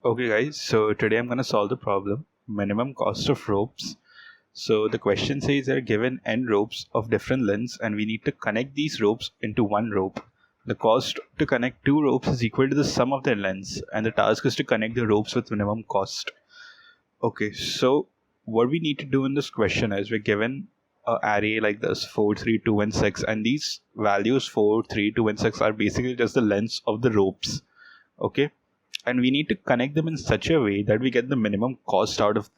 Okay guys, so today I'm going to solve the problem minimum cost of ropes. So the question says there are given n ropes of different lengths and we need to connect these ropes into one rope. The cost to connect two ropes is equal to the sum of their lengths and the task is to connect the ropes with minimum cost. Okay, so what we need to do in this question is we're given an array like this 4, 3, 2 and 6, and these values 4, 3, 2 and 6 are basically just the lengths of the ropes. Okay, and we need to connect them in such a way that we get the minimum cost out of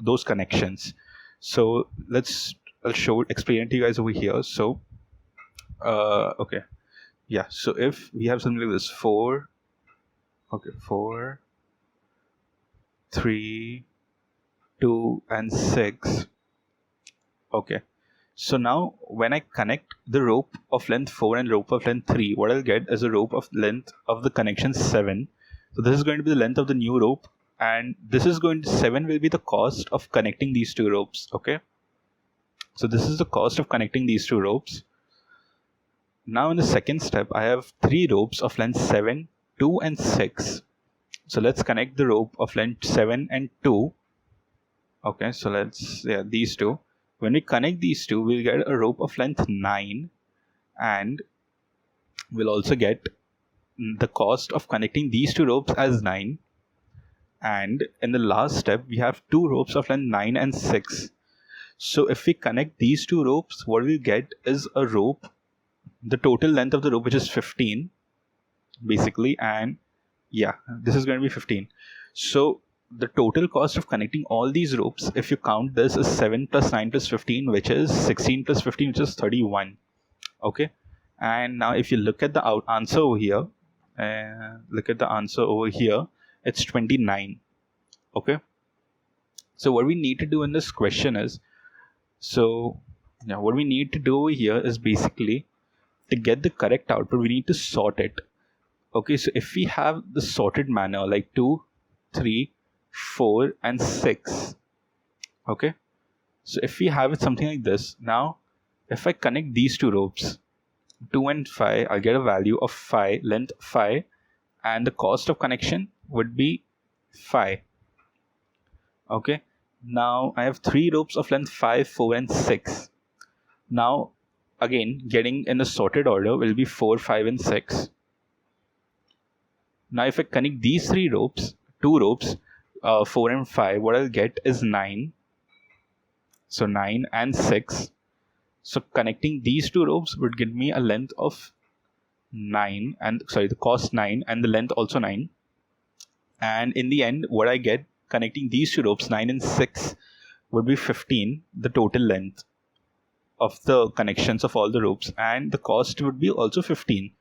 those connections. So I'll explain it to you guys over here. So okay, yeah, so if we have something like this 4, 3, 2 and 6. Okay, so now when I connect the rope of length 4 and rope of length 3, what I'll get is a rope of length of the connection 7. So this is going to be the length of the new rope, and this is going to 7 will be the cost of connecting these two ropes. Okay, so this is the cost of connecting these two ropes. Now in the second step, I have 3 ropes of length 7, 2 and 6. So let's connect the rope of length 7 and 2. Okay, so these two. When we connect these two, we'll get a rope of length 9, and we'll also get the cost of connecting these two ropes as 9. And in the last step, we have 2 ropes of length 9 and 6. So if we connect these 2 ropes, what we'll get is a rope, the total length of the rope, which is 15 basically, and yeah, this is going to be 15. So the total cost of connecting all these ropes, if you count this, is 7 plus 9 plus 15, which is 16 plus 15, which is 31. Okay, and now if you look at the answer over here, it's 29. Okay, so what we need to do in this question is, what we need to do over here is basically to get the correct output, we need to sort it. Okay, so if we have the sorted manner like 2, 3, 4 and 6. Okay, so if we have it something like this, now if I connect these two ropes 2 and 5, I'll get a value of 5, length 5, and the cost of connection would be 5. Okay, now I have 3 ropes of length 5, 4 and 6. Now again, getting in the sorted order will be 4, 5 and 6. Now if I connect these 2 ropes, 4 and 5, what I'll get is 9. So 9 and 6. So connecting these 2 ropes would give me a length of 9, and the cost 9 and the length also 9. And in the end, what I get connecting these 2 ropes, 9 and 6, would be 15, the total length of the connections of all the ropes, and the cost would be also 15.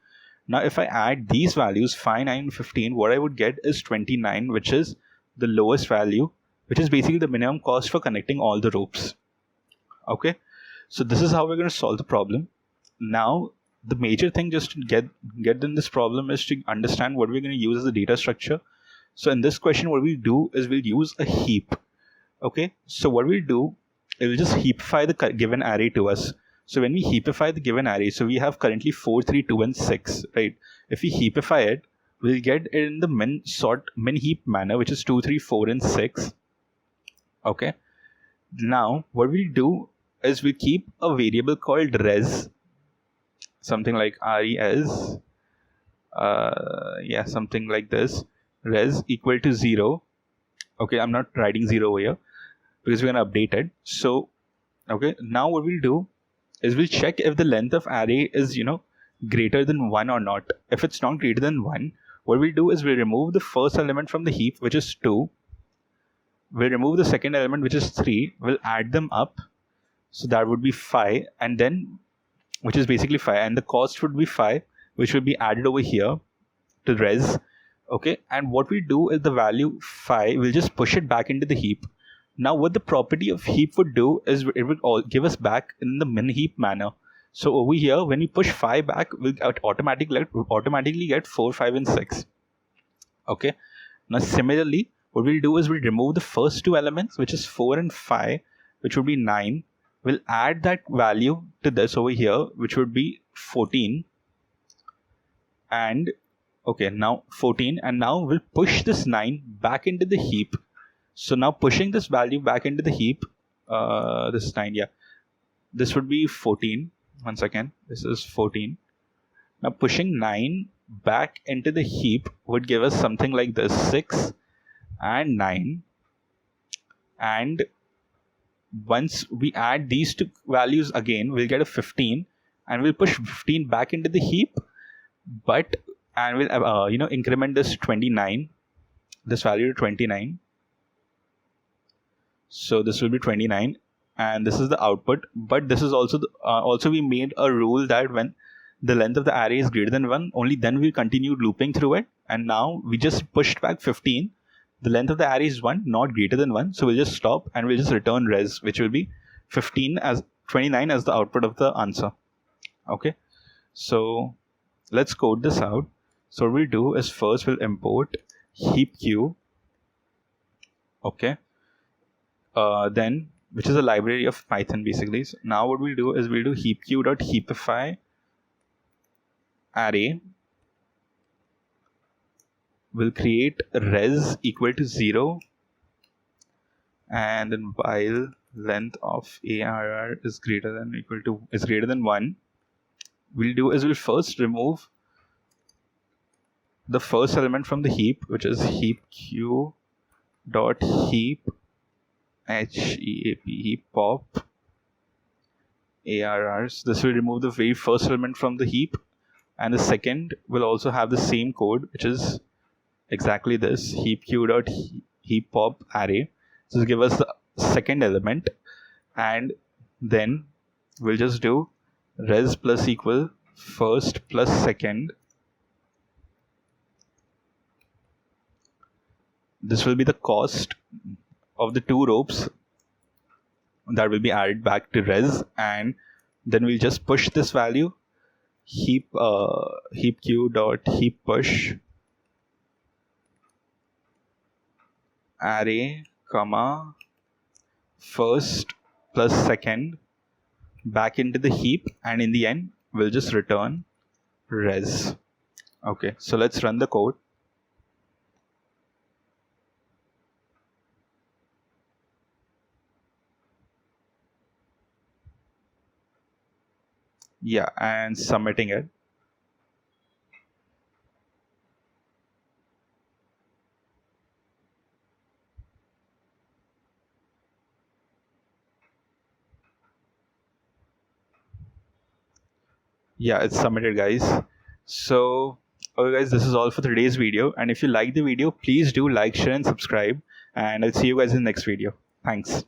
Now if I add these values 5, 9 and 15, what I would get is 29, which is the lowest value, which is basically the minimum cost for connecting all the ropes. Okay, so this is how we're going to solve the problem. Now the major thing just to get in this problem is to understand what we're going to use as a data structure. So in this question, what we'll do is we'll use a heap. Okay, so what we'll do, it will just heapify the given array to us. So when we heapify the given array, so we have currently 4, 3, 2 and 6, right? If we heapify it, we'll get it in the min heap manner, which is 2, 3, 4 and 6. Okay, now what we'll do is we keep a variable called res, something like res, something like this, res equal to 0. Okay, I'm not writing 0 over here because we're going to update it. So okay, now what we'll do is we'll check if the length of array is greater than 1 or not. If it's not greater than 1, what we'll do is we'll remove the first element from the heap, which is 2. We'll remove the second element, which is 3. We'll add them up, so that would be 5, and then which is basically 5, and the cost would be 5, which will be added over here to res. Okay, and what we do is the value 5, we'll just push it back into the heap. Now what the property of heap would do is it would all give us back in the min heap manner. So over here, when we push 5 back, we'll automatically get 4, 5 and 6. Okay, now similarly, what we'll do is we'll remove the first 2 elements, which is 4 and 5, which would be 9. We'll add that value to this over here, which would be 14. And Okay, now 14, and now we'll push this 9 back into the heap. So now pushing this value back into the heap, this is 9, yeah. This would be 14. One second, this is 14. Now pushing 9 back into the heap would give us something like this, 6 and 9. And once we add these two values again, we'll get a 15, and we'll push 15 back into the heap, and we'll increment this 29, this value to 29. So this will be 29, and this is the output. But this is also also we made a rule that when the length of the array is greater than 1, only then we continued looping through it. And now we just pushed back 15. The length of the array is 1, not greater than 1. So we'll just stop and we'll just return res, which will be 29 as the output of the answer. Okay, so let's code this out. So what we'll do is first we'll import heapq. Okay, then which is a library of Python basically. So now what we'll do is we'll do heapq.heapify array. We'll create res equal to 0, and then while length of arr is greater than 1, we'll do is we'll first remove the first element from the heap, which is heapq dot heap heap pop arr. So this will remove the very first element from the heap, and the second will also have the same code, which is exactly this, heapq dot heap pop array. So give us the second element, and then we'll just do res plus equal first plus second. This will be the cost of the two ropes that will be added back to res, and then we'll just push this value heapq dot heap push array comma first plus second back into the heap, and in the end we'll just return res. Okay, so let's run the code. Yeah, and submitting it. Yeah, it's submitted, guys. So okay guys, this is all for today's video, and if you like the video, please do like, share and subscribe, and I'll see you guys in the next video. Thanks.